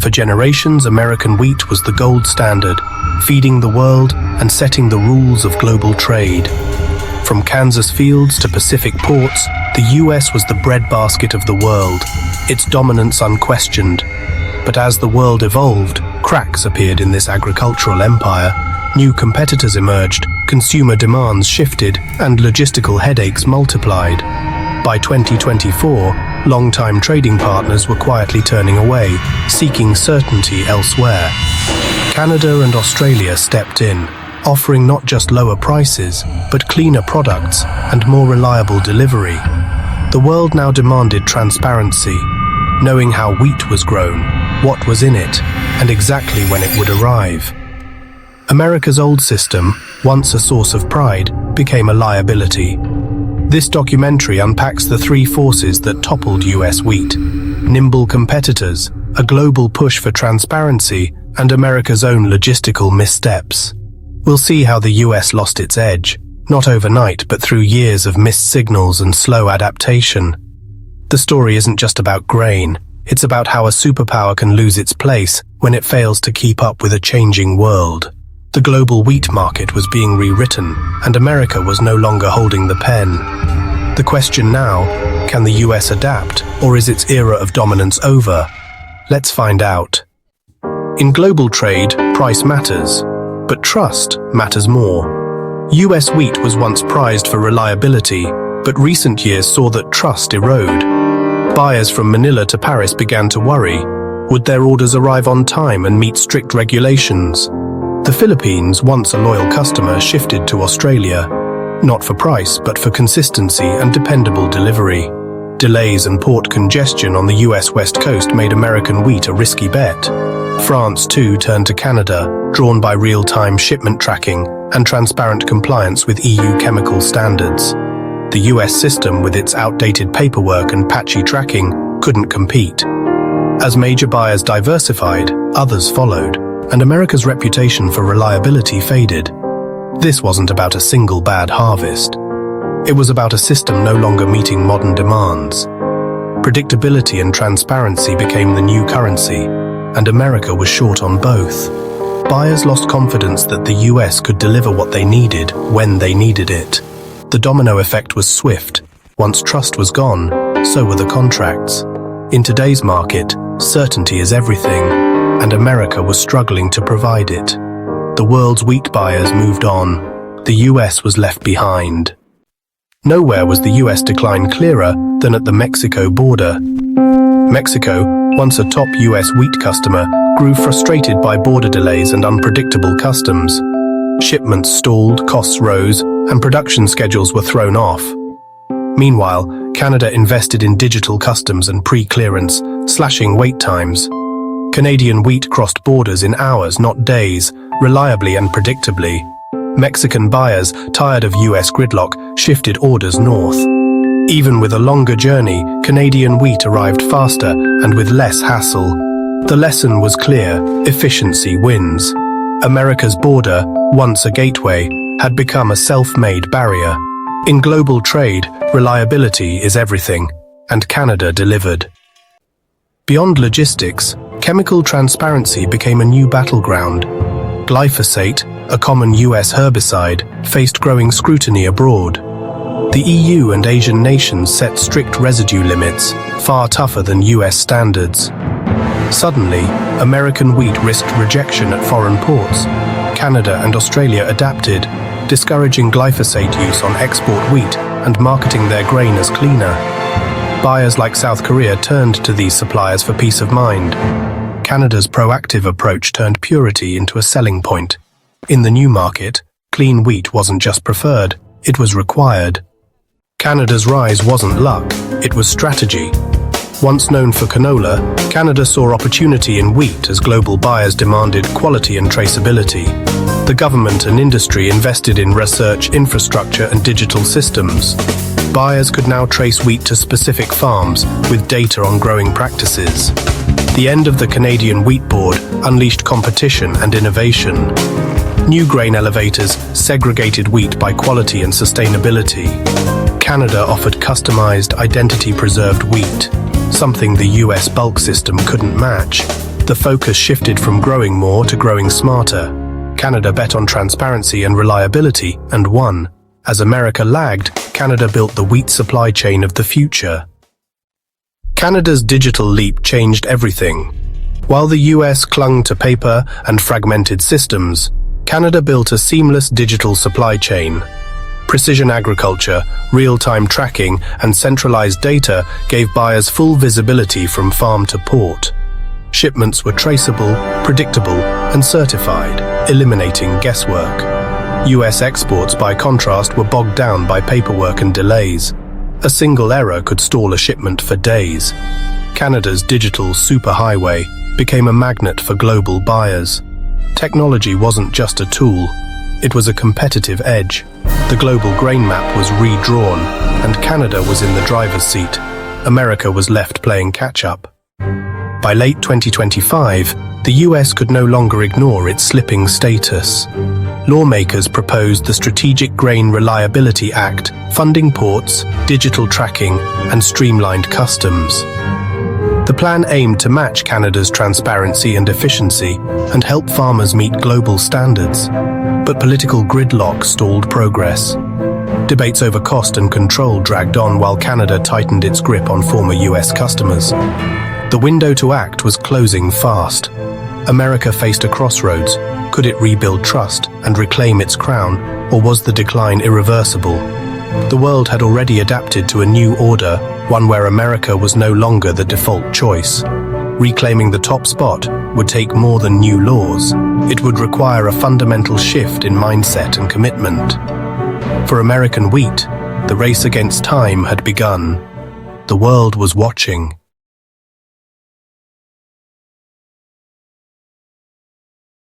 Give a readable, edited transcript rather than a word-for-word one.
For generations, American wheat was the gold standard, feeding the world and setting the rules of global trade. From Kansas fields to Pacific ports, the US was the breadbasket of the world, its dominance unquestioned. But as the world evolved, cracks appeared in this agricultural empire. New competitors emerged, consumer demands shifted, and logistical headaches multiplied. By 2024, long-time trading partners were quietly turning away, seeking certainty elsewhere. Canada and Australia stepped in, offering not just lower prices, but cleaner products and more reliable delivery. The world now demanded transparency, knowing how wheat was grown, what was in it, and exactly when it would arrive. America's old system, once a source of pride, became a liability. This documentary unpacks the three forces that toppled US wheat: nimble competitors, a global push for transparency, and America's own logistical missteps. We'll see how the US lost its edge, not overnight but through years of missed signals and slow adaptation. The story isn't just about grain, it's about how a superpower can lose its place when it fails to keep up with a changing world. The global wheat market was being rewritten, and America was no longer holding the pen. The question now, can the US adapt, or is its era of dominance over? Let's find out. In global trade, price matters, but trust matters more. US wheat was once prized for reliability, but recent years saw that trust erode. Buyers from Manila to Paris began to worry. Would their orders arrive on time and meet strict regulations? The Philippines, once a loyal customer, shifted to Australia, not for price, but for consistency and dependable delivery. Delays and port congestion on the US West Coast made American wheat a risky bet. France, too, turned to Canada, drawn by real-time shipment tracking and transparent compliance with EU chemical standards. The US system, with its outdated paperwork and patchy tracking, couldn't compete. As major buyers diversified, others followed, and America's reputation for reliability faded. This wasn't about a single bad harvest. It was about a system no longer meeting modern demands. Predictability and transparency became the new currency, and America was short on both. Buyers lost confidence that the US could deliver what they needed when they needed it. The domino effect was swift. Once trust was gone, so were the contracts. In today's market, certainty is everything, and America was struggling to provide it. The world's wheat buyers moved on. The US was left behind. Nowhere was the US decline clearer than at the Mexico border. Mexico, once a top US wheat customer, grew frustrated by border delays and unpredictable customs. Shipments stalled, costs rose, and production schedules were thrown off. Meanwhile, Canada invested in digital customs and pre-clearance, slashing wait times. Canadian wheat crossed borders in hours, not days, reliably and predictably. Mexican buyers, tired of US gridlock, shifted orders north. Even with a longer journey, Canadian wheat arrived faster and with less hassle. The lesson was clear: efficiency wins. America's border, once a gateway, had become a self-made barrier. In global trade, reliability is everything, and Canada delivered. Beyond logistics, chemical transparency became a new battleground. Glyphosate, a common US herbicide, faced growing scrutiny abroad. The EU and Asian nations set strict residue limits, far tougher than US standards. Suddenly, American wheat risked rejection at foreign ports. Canada and Australia adapted, discouraging glyphosate use on export wheat and marketing their grain as cleaner. Buyers like South Korea turned to these suppliers for peace of mind. Canada's proactive approach turned purity into a selling point. In the new market, clean wheat wasn't just preferred, it was required. Canada's rise wasn't luck, it was strategy. Once known for canola, Canada saw opportunity in wheat as global buyers demanded quality and traceability. The government and industry invested in research, infrastructure, and digital systems. Buyers could now trace wheat to specific farms with data on growing practices. The end of the Canadian Wheat Board unleashed competition and innovation. New grain elevators segregated wheat by quality and sustainability. Canada offered customized, identity-preserved wheat, something the US bulk system couldn't match. The focus shifted from growing more to growing smarter. Canada bet on transparency and reliability and won. As America lagged, Canada built the wheat supply chain of the future. Canada's digital leap changed everything. While the US clung to paper and fragmented systems, Canada built a seamless digital supply chain. Precision agriculture, real-time tracking, and centralized data gave buyers full visibility from farm to port. Shipments were traceable, predictable, and certified, eliminating guesswork. US exports, by contrast, were bogged down by paperwork and delays. A single error could stall a shipment for days. Canada's digital superhighway became a magnet for global buyers. Technology wasn't just a tool, it was a competitive edge. The global grain map was redrawn, and Canada was in the driver's seat. America was left playing catch-up. By late 2025, the US could no longer ignore its slipping status. Lawmakers proposed the Strategic Grain Reliability Act, funding ports, digital tracking, and streamlined customs. The plan aimed to match Canada's transparency and efficiency and help farmers meet global standards. But political gridlock stalled progress. Debates over cost and control dragged on while Canada tightened its grip on former US customers. The window to act was closing fast. America faced a crossroads. Could it rebuild trust and reclaim its crown, or was the decline irreversible? The world had already adapted to a new order, one where America was no longer the default choice. Reclaiming the top spot would take more than new laws. It would require a fundamental shift in mindset and commitment. For American wheat, the race against time had begun. The world was watching.